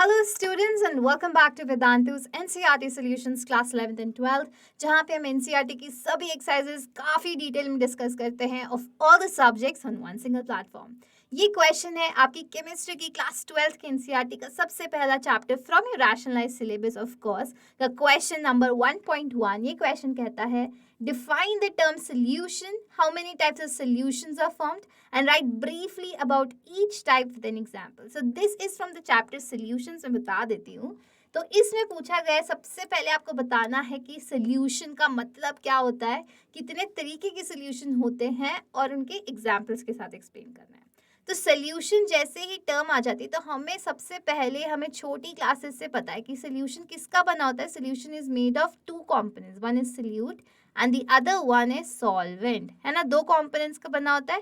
Hello students and welcome back to Vedantu's NCERT Solutions Class 11th and 12th जहाँ पे हम NCERT की सभी एक्सरसाइजेस काफ़ी डिटेल में डिस्कस करते हैं of all the subjects on one single platform. ये क्वेश्चन है आपकी केमिस्ट्री की क्लास 12th के NCERT का सबसे पहला chapter from your rationalised syllabus of course का क्वेश्चन नंबर 1.1. ये क्वेश्चन कहता है define the term solution, how many types of solutions are formed and write briefly about each type with an example. So this is from the chapter solutions. मैं बता देती हूँ. तो इसमें पूछा गया है सबसे पहले आपको बताना है कि सोल्यूशन का मतलब क्या होता है, कितने तरीके के सोल्यूशन होते हैं और उनके एग्जाम्पल्स के साथ एक्सप्लेन करना है. तो सोल्यूशन जैसे ही टर्म आ जाती है तो हमें सबसे पहले हमें छोटी क्लासेस से पता है कि सोल्यूशन किसका बना होता है. Solution is made of two components, one is solute and the other one is solvent, है ना. दो कंपोनेंट्स का बना होता है,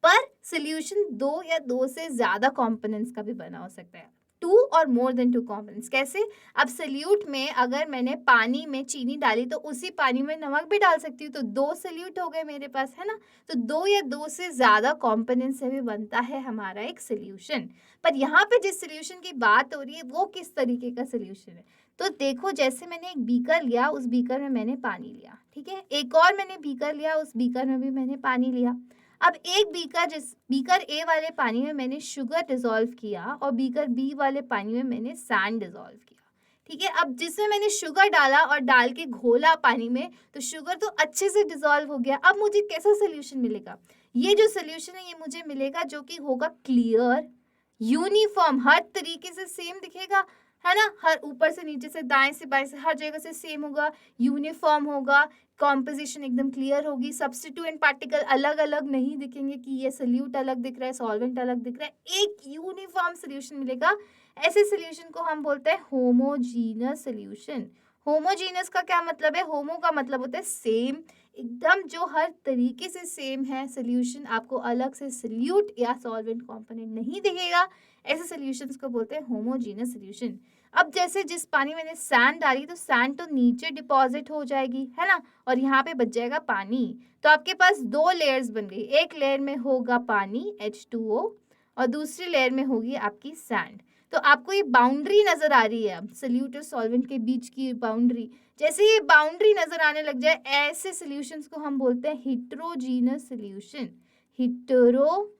पर सोल्यूशन दो या दो से ज्यादा कंपोनेंट्स का भी बना हो सकता है, टू और मोर देन टू कंपोनेंट्स. कैसे? अब सोल्यूट में अगर मैंने पानी में चीनी डाली तो उसी पानी में नमक भी डाल सकती हूँ, तो दो सोल्यूट हो गए मेरे पास, है ना. तो दो या दो से ज्यादा कंपोनेंट्स से भी बनता है हमारा एक सोल्यूशन. पर यहाँ पे जिस सोल्यूशन की बात हो रही है वो किस तरीके का सोल्यूशन है, तो देखो जैसे मैंने एक बीकर लिया, उस बीकर में मैंने पानी लिया, ठीक है. एक और मैंने बीकर लिया, उस बीकर में भी मैंने पानी लिया. अब एक बीकर ए वाले पानी में मैंने शुगर डिसॉल्व किया और बीकर बी वाले पानी में मैंने सैंड डिसॉल्व किया, ठीक है. अब जिसमें मैंने शुगर डाला और डाल के घोला पानी में, तो शुगर तो अच्छे से डिसॉल्व हो गया. अब मुझे कैसा सोल्यूशन मिलेगा? ये जो सोल्यूशन है ये मुझे मिलेगा जो कि होगा क्लियर, यूनिफॉर्म, हर तरीके से सेम दिखेगा, है ना. हर ऊपर से नीचे से दाएं से बाएं से हर जगह से सेम होगा, यूनिफॉर्म होगा, कॉम्पोजिशन एकदम क्लियर होगी, सब्स्टिट्यूएंट पार्टिकल अलग अलग नहीं दिखेंगे कि ये सोल्यूट अलग दिख रहा है, सॉल्वेंट अलग दिख रहा है, एक यूनिफॉर्म सोल्यूशन मिलेगा. ऐसे सोल्यूशन को हम बोलते हैं होमोजीनस सोल्यूशन. होमोजीनस का क्या मतलब है? होमो का मतलब होता है सेम, एकदम जो हर तरीके से सेम है. सोल्यूशन आपको अलग से सोल्यूट या सॉल्वेंट कंपोनेंट नहीं दिखेगा. ऐसे सोल्यूशंस को बोलते हैं होमोजीनस सोल्यूशन. अब जैसे जिस पानी मैंने सैंड डाली तो सैंड तो नीचे डिपॉजिट हो जाएगी, है ना, और यहाँ पे बच जाएगा पानी. तो आपके पास दो लेयर्स बन गई. एक लेयर में होगा पानी H2O और दूसरी लेयर में होगी आपकी सैंड. तो आपको ये बाउंड्री नजर आ रही है, अब सोल्यूट और सॉल्वेंट के बीच की बाउंड्री. जैसे ये बाउंड्री नजर आने लग जाए, ऐसे सोल्यूशंस को हम बोलते हैं हेटेरोजीनस सोल्यूशन. Heterogeneous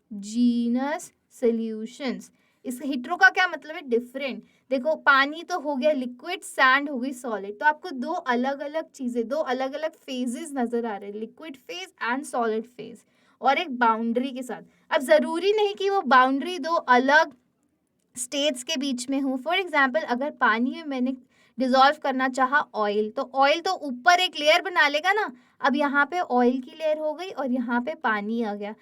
solutions. इस हेटेरो का क्या मतलब है? डिफरेंट. देखो पानी तो हो गया लिक्विड, सैंड हो गई सॉलिड, तो आपको दो अलग अलग चीजें, दो अलग अलग फेजेस नजर आ रहे हैं, liquid phase and solid phase, और एक बाउंड्री के साथ. अब जरूरी नहीं कि वो बाउंड्री दो अलग स्टेट्स के बीच में हो. फॉर एग्जाम्पल अगर पानी में मैंने डिसॉल्व करना चाहा ऑयल, तो ऑयल तो ऊपर एक लेयर बना लेगा ना. अब यहाँ पे ऑयल की लेयर हो गई और यहाँ पे पानी आ गया,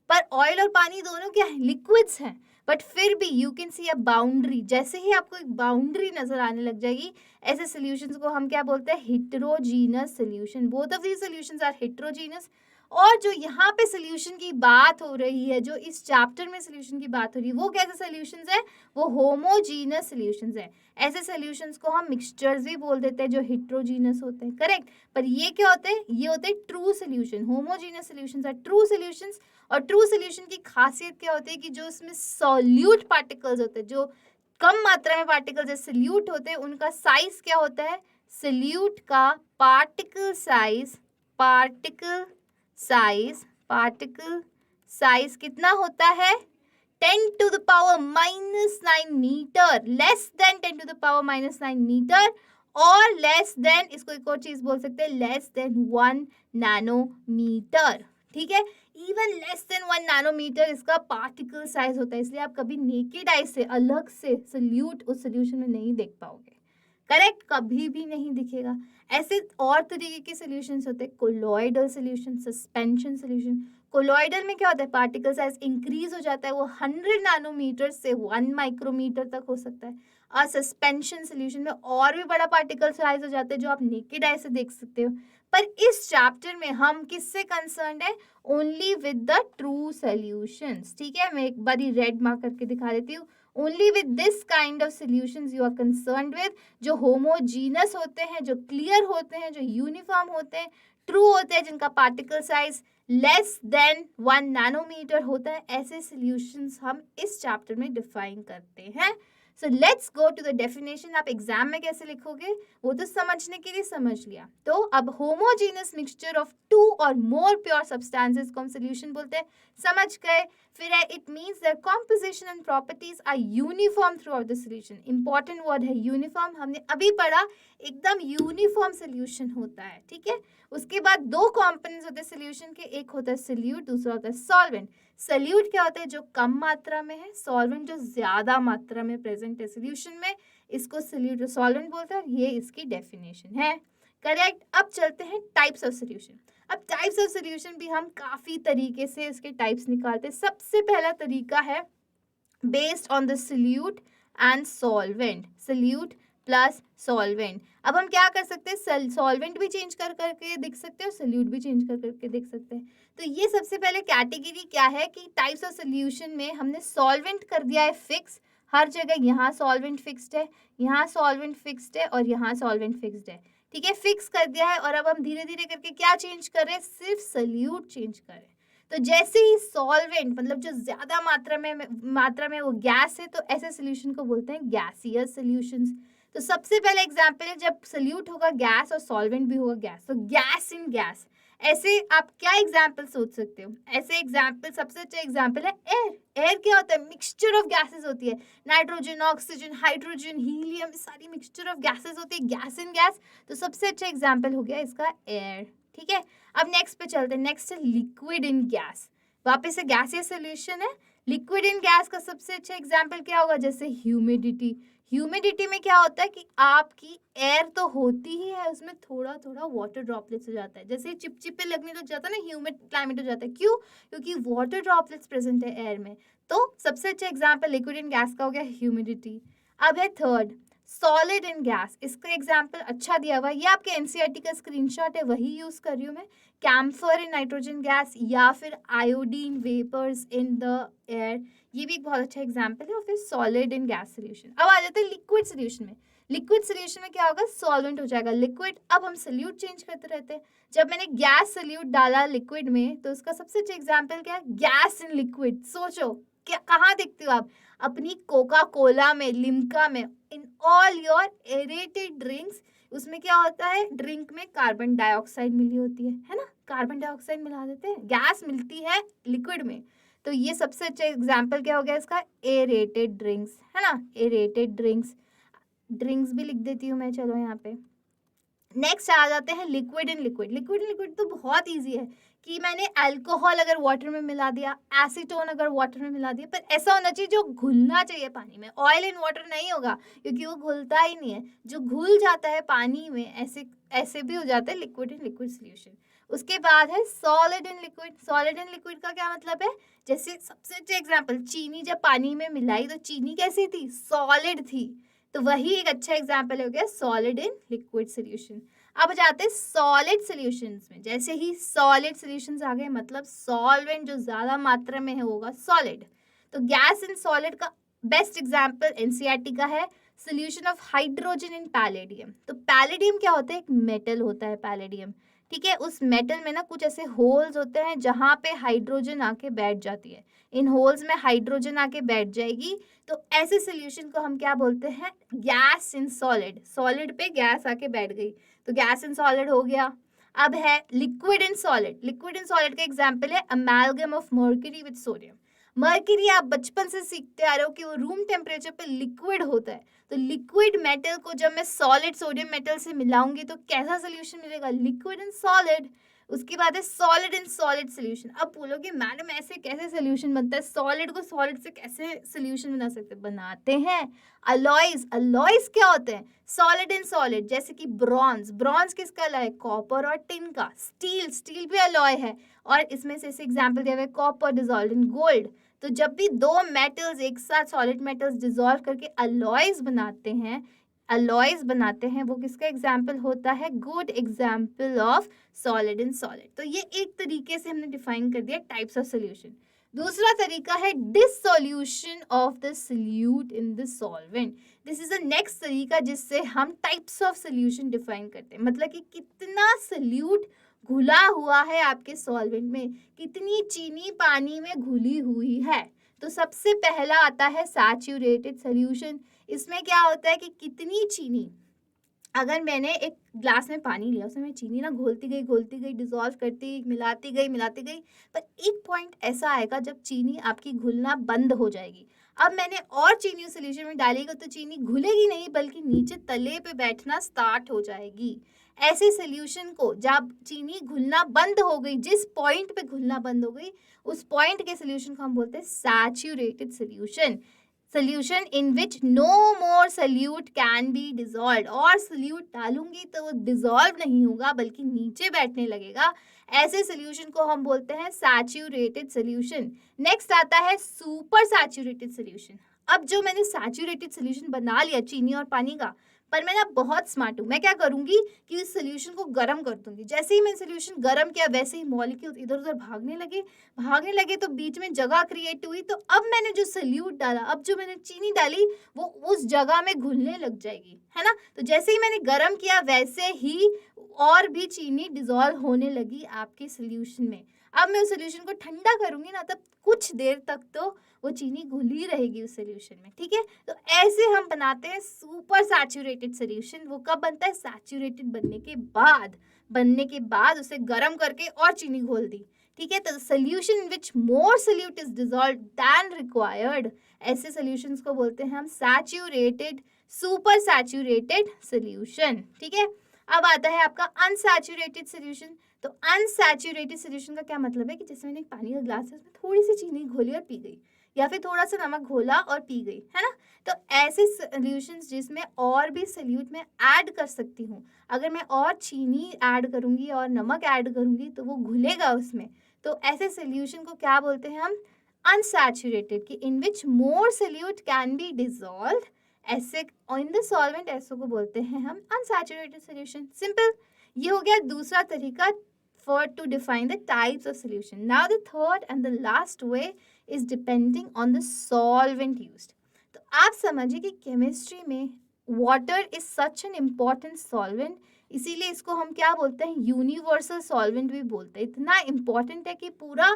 पर ऑयल और पानी दोनों क्या है? लिक्विड्स हैं. बट फिर भी you can see a boundary. जैसे ही आपको एक बाउंड्री नजर आने लग जाएगी, ऐसे सोल्यूशंस को हम क्या बोलते हैं? Heterogeneous solution. Both of these solutions are heterogeneous. और जो यहाँ पे सोल्यूशन की बात हो रही है, जो इस चैप्टर में सोल्यूशन की बात हो रही है, वो कैसे सोल्यूशंस है? वो होमोजीनस सोल्यूशंस है. ऐसे सोल्यूशंस को हम मिक्सचर्स भी बोल देते हैं जो हेटेरोजीनस होते हैं, करेक्ट. पर ये क्या होते हैं? ये होते हैं true solution. Homogeneous solutions are true solutions. और ट्रू सोल्यूशन की खासियत क्या होती है कि जो इसमें सॉल्यूट पार्टिकल्स होते हैं, जो कम मात्रा में पार्टिकल्स जैसे सोल्यूट होते हैं, उनका साइज क्या होता है? सोल्यूट का पार्टिकल साइज कितना होता है? 10 to the power -9 metre, less than 10 to the power -9 metre, और लेस देन, इसको एक और चीज बोल सकते हैं, लेस देन 1 नैनोमीटर, ठीक है. इवन लेस देन 1 नैनोमीटर इसका पार्टिकल साइज होता है. इसलिए आप कभी नेकेड आई से अलग से सोल्यूट उस सोल्यूशन में नहीं देख पाओगे, करेक्ट, कभी भी नहीं दिखेगा. ऐसे और तरीके के सोल्यूशंस होते हैं. Colloidal solution, suspension solution. Colloidal में क्या होता है? पार्टिकल साइज इंक्रीज हो जाता है, वो 100 नैनोमीटर से 1 माइक्रोमीटर तक हो सकता है. और सस्पेंशन सोल्यूशन में और भी बड़ा पार्टिकल साइज हो जाता है, जो आप नेकेड आई से देख सकते हो. पर इस चैप्टर में हम किससे कंसर्न्ड है? Only with the true solutions, ठीक है. मैं एक बार रेड मार्क करके दिखा देती हूँ. Only with this kind of solutions you are concerned with, जो होमोजीनस होते हैं, जो क्लियर होते हैं, जो यूनिफॉर्म होते हैं, ट्रू होते हैं, जिनका particle size less than 1 nanometre होता है. ऐसे सोल्यूशंस हम इस चैप्टर में डिफाइन करते हैं. So let's go to the definition. आप एग्जाम में कैसे लिखोगे वो तो समझने के लिए समझ लिया. तो अब होमोजेनियस मिक्सचर ऑफ 2 और मोर प्योर सब्सटेंसेस को हम सोल्यूशन बोलते हैं. समझ गए. फिर है it means their composition and properties are uniform throughout the solution. Important word है यूनिफॉर्म. हमने अभी पढ़ा एकदम यूनिफॉर्म सोल्यूशन होता है. ठीक है. उसके बाद दो कंपोनेंट्स होते हैं सोल्यूशन के. एक होता है सोल्यूट, दूसरा होता है सॉल्वेंट. सोल्यूट क्या होता है? जो कम मात्रा में है. सॉल्वेंट जो ज्यादा मात्रा में प्रेजेंट है सोल्यूशन में. इसको सोल्यूट और सॉल्वेंट बोलते हैं. ये इसकी डेफिनेशन है. करेक्ट. अब चलते हैं टाइप्स ऑफ सोल्यूशन. अब टाइप्स ऑफ सोल्यूशन भी हम काफी तरीके से इसके टाइप्स निकालते हैं. सबसे पहला तरीका है based on the solute and solvent. Solute plus solvent. अब हम क्या कर सकते हैं? सॉल्वेंट भी चेंज कर करके देख सकते हैं और सोल्यूट भी चेंज कर करके देख सकते हैं. तो ये सबसे पहले कैटेगरी क्या है कि टाइप्स ऑफ सोल्यूशन में हमने सॉल्वेंट कर दिया है फिक्स. हर जगह यहाँ सॉल्वेंट फिक्स्ड है, यहाँ सॉल्वेंट फिक्स्ड है और यहाँ सॉल्वेंट फिक्स्ड है. ठीक है, फिक्स कर दिया है. और अब हम धीरे धीरे करके क्या चेंज कर रहे हैं? सिर्फ सोल्यूट चेंज कर रहे हैं. तो जैसे ही सॉल्वेंट मतलब जो ज्यादा मात्रा में वो गैस है, तो ऐसे सोल्यूशन को बोलते हैं गैसियस सोल्यूशंस. तो सबसे पहले एग्जांपल है जब सोल्यूट होगा गैस और सॉल्वेंट भी होगा गैस, तो गैस इन गैस. ऐसे आप क्या एग्जाम्पल सोच सकते हो? ऐसे एग्जाम्पल, सबसे अच्छा एग्जाम्पल है एयर. एयर क्या होता है? मिक्सचर ऑफ गैसेस होती है. नाइट्रोजन, ऑक्सीजन, हाइड्रोजन, हीलियम, सारी मिक्सचर ऑफ गैसेस होती है. Gas in gas. तो सबसे अच्छा एग्जाम्पल हो गया इसका एयर. ठीक है. अब नेक्स्ट पे चलते हैं. नेक्स्ट है लिक्विड इन गैस. वापस से गैसियस सोल्यूशन है. लिक्विड इन गैस का सबसे अच्छा एग्जाम्पल क्या होगा? जैसे ह्यूमिडिटी. ह्यूमिडिटी में क्या होता है कि आपकी एयर तो होती ही है, उसमें थोड़ा थोड़ा वाटर ड्रॉपलेट्स हो जाता है. जैसे चिपचिपे लगने लग जाता है ना, ह्यूमिड क्लाइमेट हो जाता है. क्यों? क्योंकि वाटर ड्रॉपलेट्स प्रेजेंट है एयर में. तो सबसे अच्छा एग्जाम्पल लिक्विड इन गैस का हो गया ह्यूमिडिटी. अब है थर्ड सॉलिड इन गैस. इसका एग्जाम्पल अच्छा दिया हुआ है. ये आपके एनसीईआरटी का स्क्रीनशॉट है, वही यूज कर रही हूँ मैं. कैम्फर इन नाइट्रोजन गैस या फिर iodine vapours in the air. ये भी एक बहुत अच्छा एग्जाम्पल है. और फिर सॉलिड इन गैस सोल्यूशन. अब आ जाते हैं लिक्विड सोल्यूशन में. लिक्विड सोल्यूशन में क्या होगा? सॉल्वेंट हो जाएगा लिक्विड. अब हम सोल्यूट चेंज करते रहते हैं. जब मैंने गैस सोल्यूट डाला लिक्विड में, तो उसका सबसे अच्छा एग्जाम्पल क्या है? Gas in liquid. सोचो क्या, कहाँ देखते हो आप? अपनी कोका कोला में, लिम्का में, in all your aerated drinks. उसमें क्या होता है? ड्रिंक में कार्बन डाइऑक्साइड मिली होती है ना? कार्बन डाइऑक्साइड मिला देते हैं. गैस मिलती है लिक्विड में. तो ये सबसे अच्छा एग्जाम्पल क्या हो गया इसका? एरेटेड ड्रिंक्स, है ना? Aerated drinks. ड्रिंक्स भी लिख देती हूँ मैं. चलो यहाँ पे नेक्स्ट आ जाते हैं liquid in liquid. Liquid in liquid तो बहुत इजी है कि मैंने अल्कोहल अगर वाटर में मिला दिया, एसीटोन अगर वाटर में मिला दिया, पर ऐसा होना चाहिए जो घुलना चाहिए पानी में. ऑयल इन वाटर नहीं होगा क्योंकि वो घुलता ही नहीं है. जो घुल जाता है पानी में, ऐसे ऐसे भी हो जाता है लिक्विड इन लिक्विड सोल्यूशन. उसके बाद है solid in liquid. Solid in liquid का क्या मतलब है? जैसे सबसे अच्छा एग्जाम्पल, चीनी जब पानी में मिलाई तो चीनी कैसी थी? सॉलिड थी. तो वही एक अच्छा एग्जाम्पल हो गया सॉलिड इन लिक्विड सोल्यूशन. अब जाते हैं सॉलिड सॉल्यूशंस में. जैसे ही सॉलिड सॉल्यूशंस आ गए, मतलब सॉल्वेंट जो ज्यादा मात्रा में है होगा सॉलिड. तो गैस इन सॉलिड का बेस्ट एग्जाम्पल एनसीईआरटी का है solution of hydrogen in palladium. तो पैलेडियम क्या होता है? एक मेटल होता है पैलेडियम. ठीक है. उस मेटल में ना कुछ ऐसे होल्स होते हैं जहाँ पे हाइड्रोजन आके बैठ जाती है. इन होल्स में हाइड्रोजन आके बैठ जाएगी. तो ऐसे सोल्यूशन को हम क्या बोलते हैं? Gas in solid. सॉलिड पे गैस आके बैठ गई तो गैस इन सॉलिड हो गया. अब है liquid in solid. Liquid in solid का एग्जांपल है amalgam of mercury with sodium. Mercury आप बचपन से सीखते आ रहे हो कि वो रूम टेम्परेचर पे लिक्विड होता है. तो लिक्विड मेटल को जब मैं सॉलिड सोडियम मेटल से मिलाऊंगी तो कैसा सोल्यूशन मिलेगा? Liquid in solid. उसके बाद है सॉलिड इन सॉलिड सोल्यूशन. अब बोलोगे मैडम ऐसे कैसे सोल्यूशन बनता है? सॉलिड को सॉलिड से कैसे सोल्यूशन बना सकते? बनाते हैं. अलॉयज. अलॉयज क्या होते हैं? Solid in solid. जैसे कि ब्रॉन्ज. ब्रॉन्ज किसका अलॉय है? कॉपर और टिन का. स्टील. स्टील भी अलॉय है. और इसमें से एग्जाम्पल दिया हुआ है कॉपर डिजॉल्व इन गोल्ड. तो जब भी दो मेटल्स एक साथ सॉलिड मेटल्स डिसॉल्व करके अलॉयज बनाते हैं, वो किसका एग्जाम्पल होता है? Good example of solid in solid. तो ये एक तरीके से हमने डिफाइन कर दिया टाइप्स ऑफ सोल्यूशन. दूसरा तरीका है dissolution of the solute in the solvent. This is the next तरीका जिससे हम टाइप्स ऑफ सोल्यूशन डिफाइन करते हैं. मतलब कि कितना सोल्यूट घुला हुआ है आपके सॉल्वेंट में, कितनी चीनी पानी में घुली हुई है. तो सबसे पहला आता है सैचुरेटेड सोल्यूशन। इसमें क्या होता है कि कितनी चीनी, अगर मैंने एक ग्लास में पानी लिया, उसमें मैं चीनी ना घोलती गई, डिसॉल्व करती, मिलाती गई, पर एक पॉइंट ऐसा आएगा जब चीनी आपकी घुलना बंद हो जाएगी। अब मैंने और चीनी उस सोल्यूशन में डालेगा तो चीनी घुलेगी नहीं, बल्कि नीचे तले पे बैठना स्टार्ट हो जाएगी। ऐसे सोल्यूशन को जब चीनी घुलना बंद हो गई, जिस पॉइंट पे घुलना बंद हो गई, उस पॉइंट के सोल्यूशन को हम बोलते हैं saturated solution. Solution in which no more solute can be dissolve, और सोल्यूट डालूंगी तो वो डिजॉल्व नहीं होगा बल्कि नीचे बैठने लगेगा। ऐसे सोल्यूशन को हम बोलते हैं सैचुरेटेड सोल्यूशन। नेक्स्ट आता है सुपर सैचुरेटेड सोल्यूशन। अब जो मैंने सैचुरेटेड सोल्यूशन बना लिया चीनी और पानी का, पर मैं ना बहुत स्मार्ट हूँ। मैं क्या करूंगी कि इस सोल्यूशन को गर्म कर दूंगी। जैसे ही मैंने सोल्यूशन गर्म किया, वैसे ही मॉलिक्यूल्स इधर उधर भागने लगे तो बीच में जगह क्रिएट हुई। तो अब मैंने जो सोल्यूट डाला, अब जो मैंने चीनी डाली, वो उस जगह में घुलने लग जाएगी, है ना। तो जैसे ही मैंने गर्म किया, वैसे ही और भी चीनी डिजॉल्व होने लगी आपके सोल्यूशन में। अब मैं उस सोल्यूशन को ठंडा करूंगी ना, तब कुछ देर तक तो वो चीनी घुली रहेगी उस सोल्यूशन में, ठीक है। तो ऐसे हम बनाते हैं सुपर सैचुरेटेड सोल्यूशन। वो कब बनता है? सैचुरेटेड बनने के बाद उसे गर्म करके और चीनी घोल दी, ठीक है। तो solution in which more solute is dissolved than required, ऐसे सोल्यूशंस को बोलते हैं हम सैचुरेटेड, सुपर सैचुरेटेड सोल्यूशन, ठीक है। अब आता है आपका अनसैचुरेटेड सोल्यूशन। तो अनसैचुरेटेड सोल्यूशन का क्या मतलब है कि जैसे मैंने एक पानी का ग्लास है, उसमें थोड़ी सी चीनी घोली और पी गई, या फिर थोड़ा सा नमक घोला और पी गई, है ना। तो ऐसे सोल्यूशंस जिसमें और भी सोल्यूट मैं ऐड कर सकती हूँ। अगर मैं और चीनी ऐड करूँगी और नमक ऐड करूँगी तो वो घुलेगा उसमें। तो ऐसे सोल्यूशन को क्या बोलते हैं हम? अनसैचुरेटेड, कि in which more solute can be dissolve. ऐसे इन द सॉल्वेंट, ऐसो को बोलते हैं हम अनसैचुरेटेड सोल्यूशन। सिंपल। ये हो गया दूसरा तरीका for to define the types of solution. Now the third and the last way is depending on the solvent used. तो आप समझिए कि केमिस्ट्री में water is such an important solvent, इसीलिए इसको हम क्या बोलते हैं? यूनिवर्सल सॉल्वेंट भी बोलते हैं। इतना इम्पॉर्टेंट है कि पूरा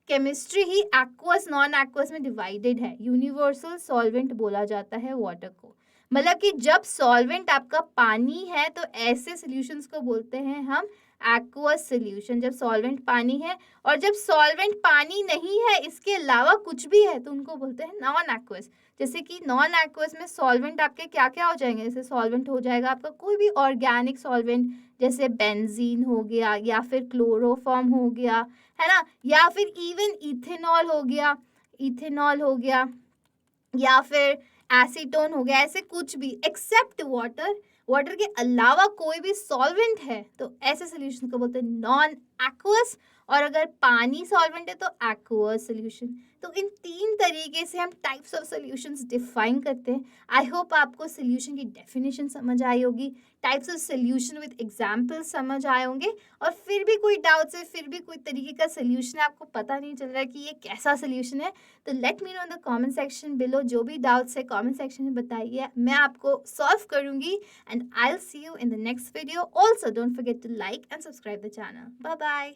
केमिस्ट्री ही एक्वस नॉन एक्वस में डिवाइडेड है। यूनिवर्सल सॉल्वेंट बोला जाता है वाटर को। मतलब कि जब सॉल्वेंट आपका पानी है तो ऐसे सॉल्यूशंस को बोलते हैं हम एक्वस सोल्यूशन, जब सॉल्वेंट पानी है। और जब सॉल्वेंट पानी नहीं है, इसके अलावा कुछ भी है, तो उनको बोलते हैं नॉन एक्वस। जैसे कि नॉन एक्वस में सॉल्वेंट आपके क्या क्या हो जाएंगे? जैसे सॉल्वेंट हो जाएगा आपका कोई भी ऑर्गेनिक सॉल्वेंट, जैसे बेंजीन हो गया, या फिर क्लोरोफॉर्म हो गया, है ना, या फिर इवन इथेनॉल हो गया, या फिर एसीटोन हो गया। ऐसे कुछ भी एक्सेप्ट वाटर के अलावा कोई भी सॉल्वेंट है तो ऐसे सोल्यूशन को बोलते हैं नॉन एक्वस। और अगर पानी सॉल्वेंट है तो एक्वस सोल्यूशन। तो इन 3 तरीके से हम टाइप्स ऑफ सोल्यूशंस डिफाइन करते हैं। आई होप आपको सोल्यूशन की डेफिनेशन समझ आई होगी, types of solution with examples समझ आए होंगे। और फिर भी कोई डाउट्स है, फिर भी कोई तरीके का सोल्यूशन आपको पता नहीं चल रहा है कि ये कैसा सोल्यूशन है, तो let me know in the comment section below. जो भी डाउट्स है कमेंट सेक्शन में बताइए, मैं आपको सॉल्व करूंगी। And I'll see you in the next video. Also, don't forget to like and subscribe the channel. Bye bye.